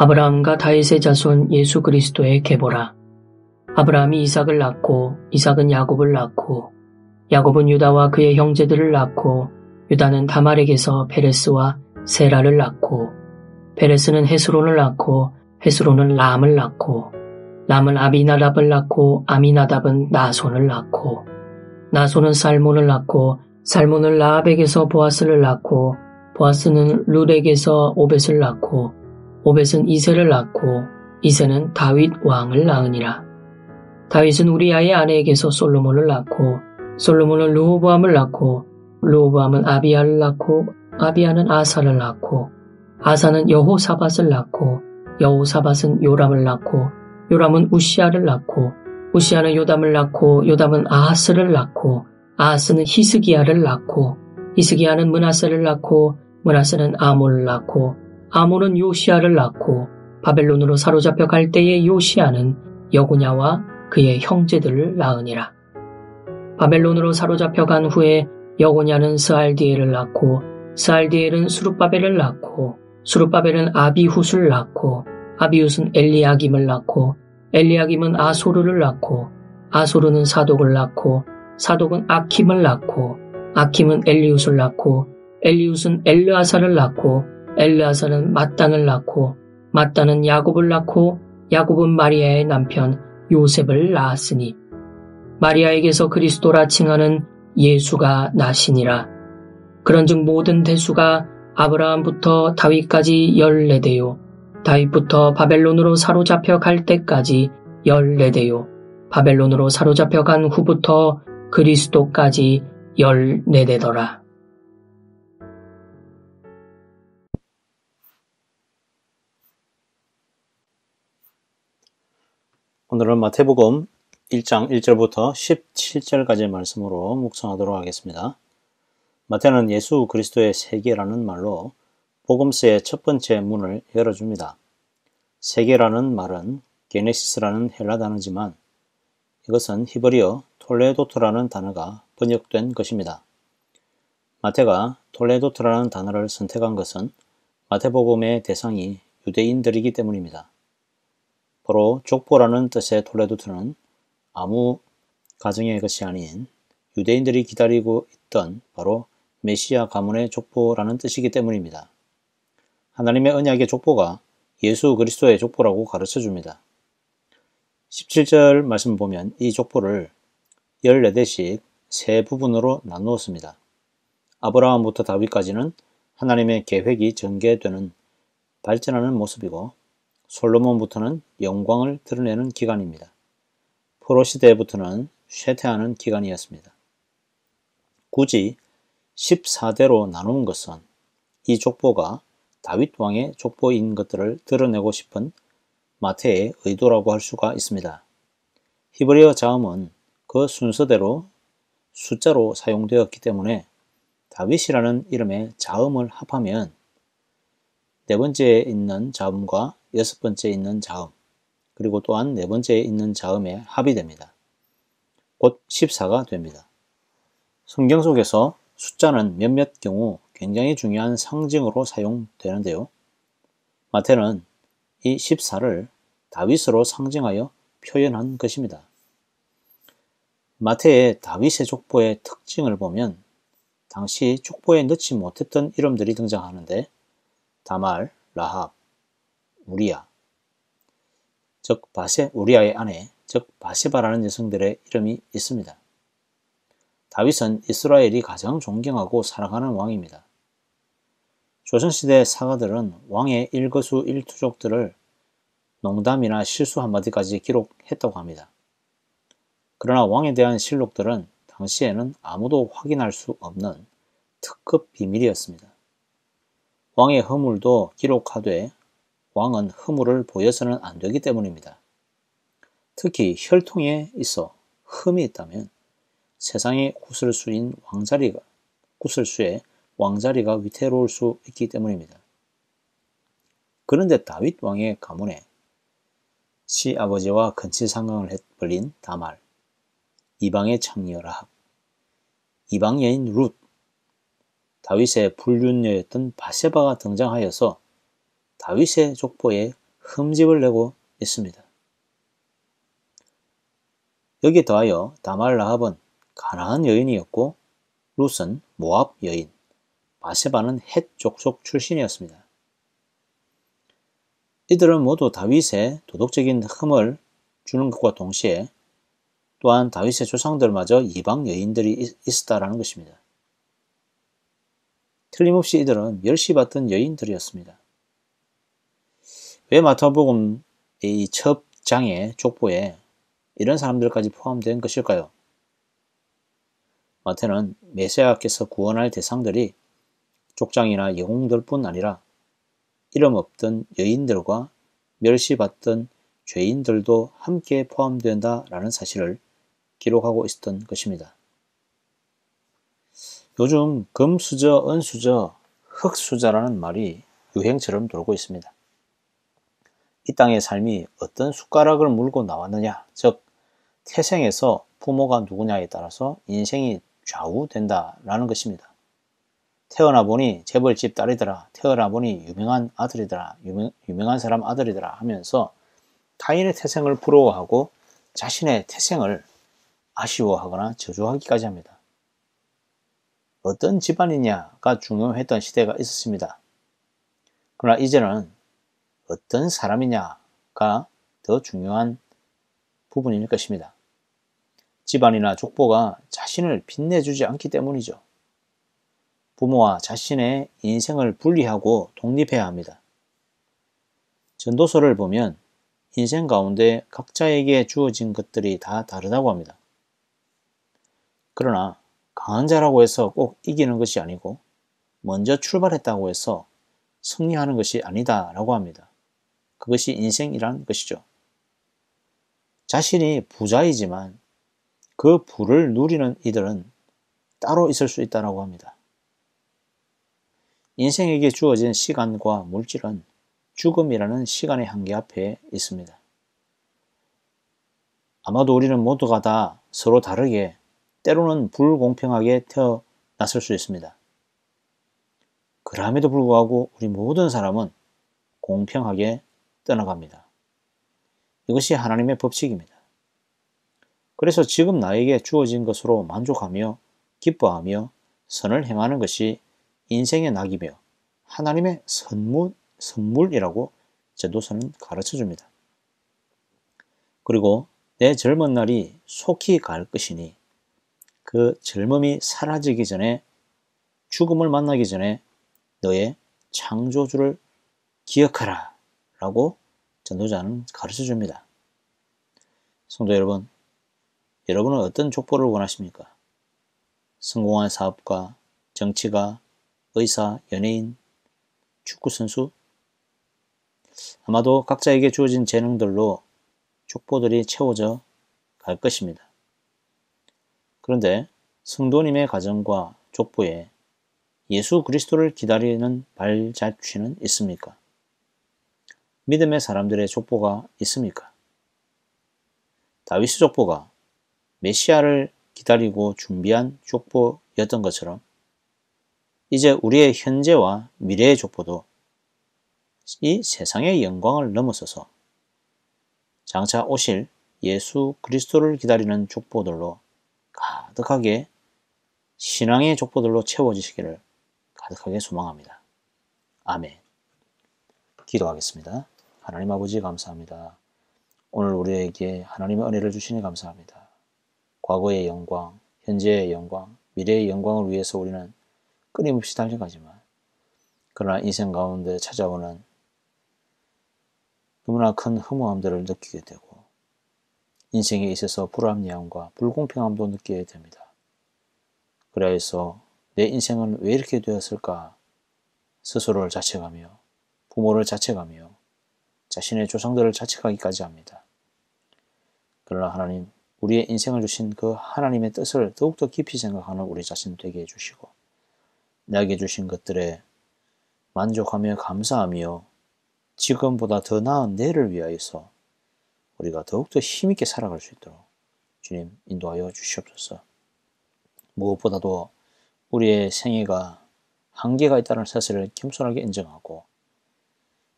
아브라함과 다윗의 자손 예수 그리스도의 계보라. 아브라함이 이삭을 낳고 이삭은 야곱을 낳고 야곱은 유다와 그의 형제들을 낳고 유다는 다말에게서 페레스와 세라를 낳고 페레스는 헤스론을 낳고 헤스론은 람을 낳고 람은 아미나답을 낳고 아미나답은 나손을 낳고 나손은 살몬을 낳고 살몬은 라합에게서 보아스를 낳고 보아스는 룻에게서 오벳을 낳고 오벳은 이새를 낳고 이새는 다윗 왕을 낳으니라. 다윗은 우리아의 아내에게서 솔로몬을 낳고 솔로몬은 르호보암을 낳고 르호보암은 아비야를 낳고 아비야는 아사를 낳고 아사는 여호사밧을 낳고 여호사밧은 요람을 낳고 요람은 우시아를 낳고 우시아는 요담을 낳고 요담은 아하스를 낳고 아하스는 히스기야를 낳고 히스기야는 므낫세를 낳고 므낫세는 아몬을 낳고 아몬은 요시야를 낳고 바벨론으로 사로잡혀 갈 때의 요시야는 여고냐와 그의 형제들을 낳으니라. 바벨론으로 사로잡혀 간 후에 여고냐는 스알디엘을 낳고 스알디엘은 수룹바벨을 낳고 수룹바벨은 아비훗을 낳고 아비훗은 엘리야김을 낳고 엘리야김은 아소르를 낳고 아소르는 사독을 낳고 사독은 아킴을 낳고 아킴은 엘리훗을 낳고 엘리훗은 엘르아사를 낳고 엘르아사는 맏단을 낳고 맏단은 야곱을 낳고 야곱은 마리아의 남편 요셉을 낳았으니 마리아에게서 그리스도라 칭하는 예수가 나시니라. 그런즉 모든 대수가 아브라함부터 다윗까지 14대요 다윗부터 바벨론으로 사로잡혀 갈 때까지 14대요 바벨론으로 사로잡혀 간 후부터 그리스도까지 14대더라. 오늘은 마태복음 1장 1절부터 17절까지의 말씀으로 묵상하도록 하겠습니다. 마태는 예수 그리스도의 세계라는 말로 복음서의 첫 번째 문을 열어줍니다. 세계라는 말은 게네시스라는 헬라 단어지만 이것은 히브리어 톨레도트라는 단어가 번역된 것입니다. 마태가 톨레도트라는 단어를 선택한 것은 마태복음의 대상이 유대인들이기 때문입니다. 바로 족보라는 뜻의 톨레도트는 아무 가정의 것이 아닌 유대인들이 기다리고 있던 바로 메시아 가문의 족보라는 뜻이기 때문입니다. 하나님의 언약의 족보가 예수 그리스도의 족보라고 가르쳐줍니다. 17절 말씀 보면 이 족보를 14대씩 세 부분으로 나누었습니다. 아브라함부터 다윗까지는 하나님의 계획이 전개되는 발전하는 모습이고 솔로몬부터는 영광을 드러내는 기간입니다. 포로 시대부터는 쇠퇴하는 기간이었습니다. 굳이 14대로 나눈 것은 이 족보가 다윗 왕의 족보인 것들을 드러내고 싶은 마태의 의도라고 할 수가 있습니다. 히브리어 자음은 그 순서대로 숫자로 사용되었기 때문에 다윗이라는 이름의 자음을 합하면 네 번째에 있는 자음과 여섯 번째에 있는 자음, 그리고 또한 네 번째에 있는 자음의 합이 됩니다. 곧 14가 됩니다. 성경 속에서 숫자는 몇몇 경우 굉장히 중요한 상징으로 사용되는데요. 마태는 이 14를 다윗으로 상징하여 표현한 것입니다. 마태의 다윗의 족보의 특징을 보면 당시 족보에 넣지 못했던 이름들이 등장하는데 다말, 라합, 우리아, 즉 우리아의 아내, 즉 바세바라는 여성들의 이름이 있습니다. 다윗은 이스라엘이 가장 존경하고 사랑하는 왕입니다. 조선시대 사가들은 왕의 일거수일투족들을 농담이나 실수 한마디까지 기록했다고 합니다. 그러나 왕에 대한 실록들은 당시에는 아무도 확인할 수 없는 특급 비밀이었습니다. 왕의 허물도 기록하되 왕은 허물을 보여서는 안 되기 때문입니다. 특히 혈통에 있어 흠이 있다면 세상의 구슬수에 왕자리가 위태로울 수 있기 때문입니다. 그런데 다윗 왕의 가문에 시아버지와 근친상간을 벌인 다말, 이방의 창녀 라합, 이방 여인 룻, 다윗의 불륜녀였던 바세바가 등장하여서 다윗의 족보에 흠집을 내고 있습니다. 여기에 더하여 다말 라합은 가나안 여인이었고 룻은 모압 여인, 바세바는 헷 족속 출신이었습니다. 이들은 모두 다윗의 도덕적인 흠을 주는 것과 동시에 또한 다윗의 조상들마저 이방 여인들이 있었다라는 것입니다. 틀림없이 이들은 멸시받던 여인들이었습니다. 왜 마태복음의 이 첫 장의 족보에 이런 사람들까지 포함된 것일까요? 마태는 메시아께서 구원할 대상들이 족장이나 영웅들뿐 아니라 이름 없던 여인들과 멸시받던 죄인들도 함께 포함된다라는 사실을 기록하고 있었던 것입니다. 요즘 금수저, 은수저, 흙수저라는 말이 유행처럼 돌고 있습니다. 이 땅의 삶이 어떤 숟가락을 물고 나왔느냐, 즉 태생에서 부모가 누구냐에 따라서 인생이 좌우된다라는 것입니다. 태어나 보니 재벌집 딸이더라, 태어나 보니 유명한 아들이더라, 유명한 사람 아들이더라 하면서 타인의 태생을 부러워하고 자신의 태생을 아쉬워하거나 저주하기까지 합니다. 어떤 집안이냐가 중요했던 시대가 있었습니다. 그러나 이제는 어떤 사람이냐가 더 중요한 부분일 것입니다. 집안이나 족보가 자신을 빛내주지 않기 때문이죠. 부모와 자신의 인생을 분리하고 독립해야 합니다. 전도서를 보면 인생 가운데 각자에게 주어진 것들이 다 다르다고 합니다. 그러나 강한 자라고 해서 꼭 이기는 것이 아니고 먼저 출발했다고 해서 승리하는 것이 아니다라고 합니다. 그것이 인생이란 것이죠. 자신이 부자이지만 그 부를 누리는 이들은 따로 있을 수 있다고 합니다. 인생에게 주어진 시간과 물질은 죽음이라는 시간의 한계 앞에 있습니다. 아마도 우리는 모두가 다 서로 다르게 때로는 불공평하게 태어났을 수 있습니다. 그럼에도 불구하고 우리 모든 사람은 공평하게 떠나갑니다. 이것이 하나님의 법칙입니다. 그래서 지금 나에게 주어진 것으로 만족하며 기뻐하며 선을 행하는 것이 인생의 낙이며 하나님의 선물이라고 전도서는 가르쳐줍니다. 그리고 내 젊은 날이 속히 갈 것이니 그 젊음이 사라지기 전에 죽음을 만나기 전에 너의 창조주를 기억하라 라고 전도자는 가르쳐줍니다. 성도 여러분, 여러분은 어떤 족보를 원하십니까? 성공한 사업가, 정치가, 의사, 연예인, 축구선수? 아마도 각자에게 주어진 재능들로 족보들이 채워져 갈 것입니다. 그런데 성도님의 가정과 족보에 예수 그리스도를 기다리는 발자취는 있습니까? 믿음의 사람들의 족보가 있습니까? 다윗의 족보가 메시아를 기다리고 준비한 족보였던 것처럼 이제 우리의 현재와 미래의 족보도 이 세상의 영광을 넘어서서 장차 오실 예수 그리스도를 기다리는 족보들로 가득하게 신앙의 족보들로 채워지시기를 가득하게 소망합니다. 아멘. 기도하겠습니다. 하나님 아버지 감사합니다. 오늘 우리에게 하나님의 은혜를 주시니 감사합니다. 과거의 영광, 현재의 영광, 미래의 영광을 위해서 우리는 끊임없이 달려가지만 그러나 인생 가운데 찾아오는 너무나 큰 허무함들을 느끼게 되고 인생에 있어서 불합리함과 불공평함도 느끼게 됩니다. 그래서 내 인생은 왜 이렇게 되었을까 스스로를 자책하며 부모를 자책하며 자신의 조상들을 자책하기까지 합니다. 그러나 하나님, 우리의 인생을 주신 그 하나님의 뜻을 더욱더 깊이 생각하는 우리 자신 되게 해주시고 내게 주신 것들에 만족하며 감사하며 지금보다 더 나은 내일을 위하여서 우리가 더욱더 힘있게 살아갈 수 있도록 주님 인도하여 주시옵소서. 무엇보다도 우리의 생애가 한계가 있다는 사실을 겸손하게 인정하고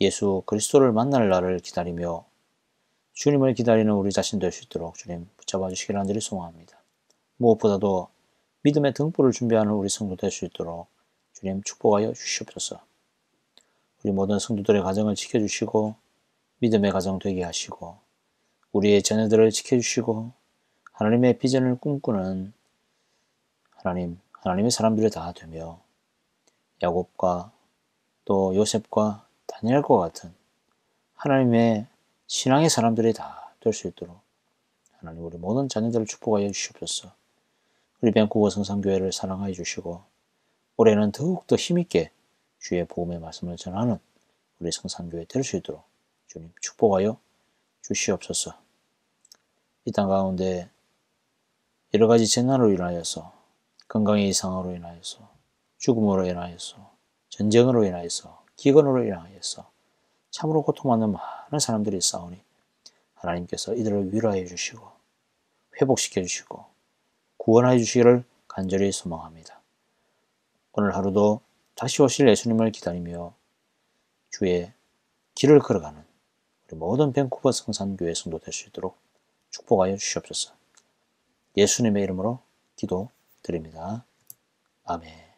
예수 그리스도를 만날 날을 기다리며 주님을 기다리는 우리 자신 될 수 있도록 주님 붙잡아 주시길 간절히 소망합니다. 무엇보다도 믿음의 등불을 준비하는 우리 성도 될 수 있도록 주님 축복하여 주시옵소서. 우리 모든 성도들의 가정을 지켜주시고 믿음의 가정 되게 하시고 우리의 자녀들을 지켜주시고 하나님의 비전을 꿈꾸는 하나님의 사람들이 다 되며 야곱과 또 요셉과 다니엘과 같은 하나님의 신앙의 사람들이 다 될 수 있도록 하나님 우리 모든 자녀들을 축복하여 주시옵소서. 우리 밴쿠버 성산교회를 사랑하여 주시고 올해는 더욱더 힘있게 주의 복음의 말씀을 전하는 우리 성산교회 될 수 있도록 주님 축복하여 주시옵소서. 이 땅 가운데 여러 가지 재난으로 인하여서 건강의 이상으로 인하여서 죽음으로 인하여서 전쟁으로 인하여서 기근으로 인하여서 참으로 고통받는 많은 사람들이 있사오니 하나님께서 이들을 위로하여 주시고 회복시켜 주시고 구원하여 주시기를 간절히 소망합니다. 오늘 하루도 다시 오실 예수님을 기다리며 주의 길을 걸어가는 우리 모든 밴쿠버 성산교회 성도 될 수 있도록 축복하여 주시옵소서. 예수님의 이름으로 기도드립니다. 아멘.